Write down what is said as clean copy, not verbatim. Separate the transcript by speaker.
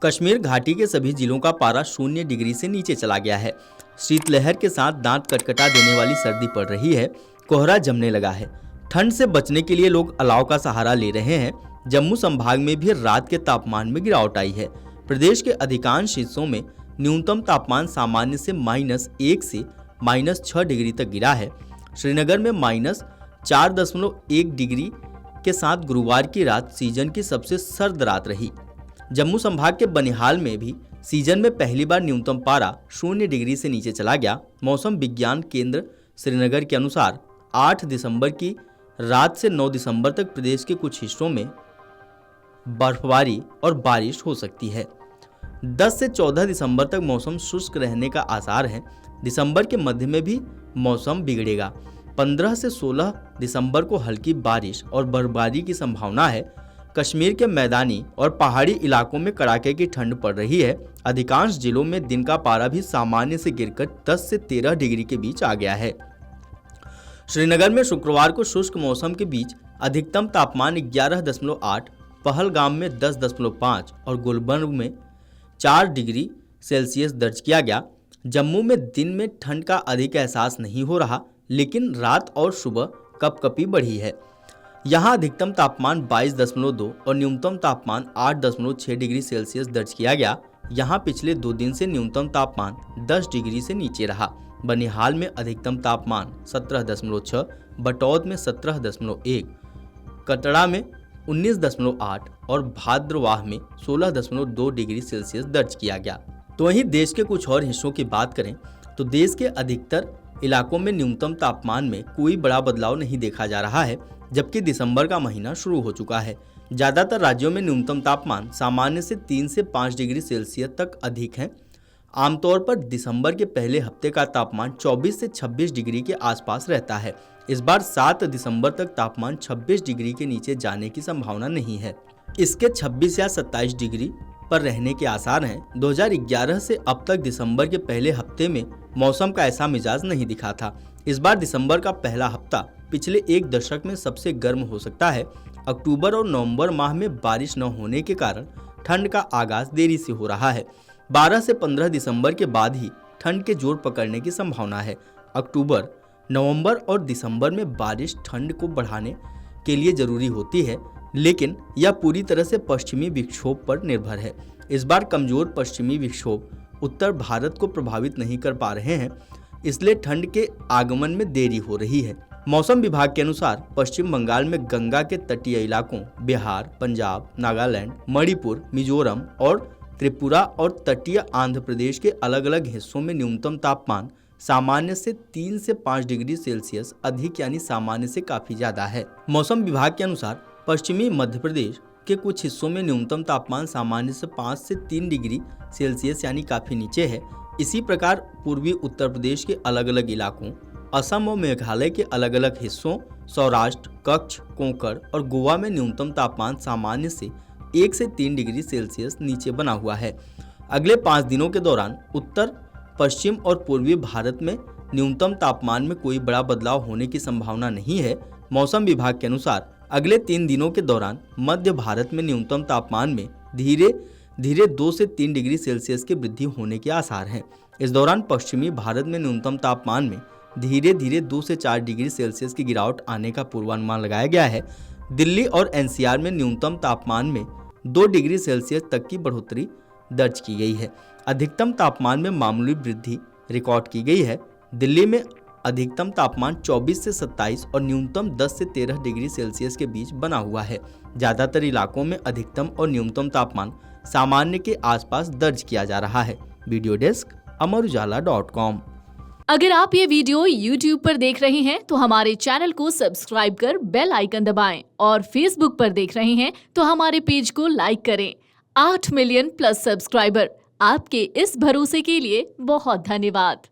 Speaker 1: कश्मीर घाटी के सभी जिलों का पारा 0 डिग्री से नीचे चला गया है। शीतलहर के साथ दांत कटकटा देने वाली सर्दी पड़ रही है। कोहरा जमने लगा है। ठंड से बचने के लिए लोग अलाव का सहारा ले रहे हैं। जम्मू संभाग में भी रात के तापमान में गिरावट आई है। प्रदेश के अधिकांश हिस्सों में न्यूनतम तापमान सामान्य से -1 से -6 डिग्री तक गिरा है। श्रीनगर में -4.1 डिग्री के साथ गुरुवार की रात सीजन की सबसे सर्द रात रही। जम्मू संभाग के बनिहाल में भी सीजन में पहली बार न्यूनतम पारा 0 डिग्री से नीचे चला गया। मौसम विज्ञान केंद्र श्रीनगर के अनुसार 8 दिसंबर की रात से 9 दिसंबर तक प्रदेश के कुछ हिस्सों में बर्फबारी और बारिश हो सकती है। 10 से 14 दिसंबर तक मौसम शुष्क रहने का आसार है। दिसंबर के मध्य में भी मौसम बिगड़ेगा। 15 से 16 दिसंबर को हल्की बारिश और बर्फबारी की संभावना है। कश्मीर के मैदानी और पहाड़ी इलाकों में कड़ाके की ठंड पड़ रही है। अधिकांश जिलों में दिन का पारा भी सामान्य से गिरकर 10 से 13 डिग्री के बीच आ गया है। श्रीनगर में शुक्रवार को शुष्क मौसम के बीच अधिकतम तापमान 11.8, पहलगाम में 10.5 और गुलबर्ग में 4 डिग्री सेल्सियस दर्ज किया गया। जम्मू में दिन में ठंड का अधिक एहसास नहीं हो रहा, लेकिन रात और सुबह कपकपी बढ़ी है। यहाँ अधिकतम तापमान 22.2 और न्यूनतम तापमान 8.6 डिग्री सेल्सियस दर्ज किया गया। यहाँ पिछले 2 दिन से न्यूनतम तापमान 10 डिग्री से नीचे रहा। बनिहाल में अधिकतम तापमान 17.6, बटौद में 17.1, कटरा में 19.8 और भाद्रवाह में 16.2 डिग्री सेल्सियस दर्ज किया गया। तो वहीं देश के कुछ और हिस्सों की बात करें तो देश के अधिकतर इलाकों में न्यूनतम तापमान में कोई बड़ा बदलाव नहीं देखा जा रहा है, जबकि दिसंबर का महीना शुरू हो चुका है। ज़्यादातर राज्यों में न्यूनतम तापमान सामान्य से 3 से 5 डिग्री सेल्सियस तक अधिक है। आमतौर पर दिसंबर के पहले हफ्ते का तापमान 24 से 26 डिग्री के आसपास रहता है। इस बार 7 दिसंबर तक तापमान 26 डिग्री के नीचे जाने की संभावना नहीं है। इसके 26 या 27 डिग्री पर रहने के आसार हैं। 2011 से अब तक दिसंबर के पहले हफ्ते में मौसम का ऐसा मिजाज नहीं दिखा था। इस बार दिसंबर का पहला हफ्ता पिछले 1 दशक में सबसे गर्म हो सकता है। अक्टूबर और नवंबर माह में बारिश न होने के कारण ठंड का आगाज देरी से हो रहा है। 12 से 15 दिसंबर के बाद ही ठंड के जोर पकड़ने की संभावना है। अक्टूबर, नवंबर और दिसंबर में बारिश ठंड को बढ़ाने के लिए जरूरी होती है, लेकिन यह पूरी तरह से पश्चिमी विक्षोभ पर निर्भर है। इस बार कमजोर पश्चिमी विक्षोभ उत्तर भारत को प्रभावित नहीं कर पा रहे हैं, इसलिए ठंड के आगमन में देरी हो रही है। मौसम विभाग के अनुसार पश्चिम बंगाल में गंगा के तटीय इलाकों, बिहार, पंजाब, नागालैंड, मणिपुर, मिजोरम और त्रिपुरा और तटीय आंध्र प्रदेश के अलग अलग हिस्सों में न्यूनतम तापमान सामान्य से 3 से 5 डिग्री सेल्सियस अधिक यानी सामान्य से काफी ज्यादा है। मौसम विभाग के अनुसार पश्चिमी मध्य प्रदेश के कुछ हिस्सों में न्यूनतम तापमान सामान्य से 5 से 3 डिग्री सेल्सियस यानी काफी नीचे है। इसी प्रकार पूर्वी उत्तर प्रदेश के अलग अलग इलाकों, असम और मेघालय के अलग अलग हिस्सों, सौराष्ट्र, कच्छ, कोंकण और गोवा में न्यूनतम तापमान सामान्य से 1 से 3 डिग्री सेल्सियस नीचे बना हुआ है। अगले 5 दिनों के दौरान उत्तर, पश्चिम और पूर्वी भारत में न्यूनतम तापमान में कोई बड़ा बदलाव होने की संभावना नहीं है। मौसम विभाग के अनुसार अगले 3 दिनों के दौरान मध्य भारत में न्यूनतम तापमान में धीरे धीरे 2 से 3 डिग्री सेल्सियस की वृद्धि होने के आसार हैं। इस दौरान पश्चिमी भारत में न्यूनतम तापमान में धीरे धीरे 2 से 4 डिग्री सेल्सियस की गिरावट आने का पूर्वानुमान लगाया गया है। दिल्ली और एनसीआर में न्यूनतम तापमान में 2 डिग्री सेल्सियस तक की बढ़ोतरी दर्ज की गई है। अधिकतम तापमान में मामूली वृद्धि रिकॉर्ड की गई है। दिल्ली में अधिकतम तापमान 24 से 27 और न्यूनतम 10 से 13 डिग्री सेल्सियस के बीच बना हुआ है। ज़्यादातर इलाकों में अधिकतम और न्यूनतम तापमान सामान्य के आसपास दर्ज किया जा रहा है। Video desk amarujala.com।
Speaker 2: अगर आप ये वीडियो YouTube पर देख रहे हैं तो हमारे चैनल को सब्सक्राइब कर बेल आइकन दबाएं और Facebook पर देख रहे हैं तो हमारे पेज को लाइक करें। 8 मिलियन प्लस सब्सक्राइबर, आपके इस भरोसे के लिए बहुत धन्यवाद।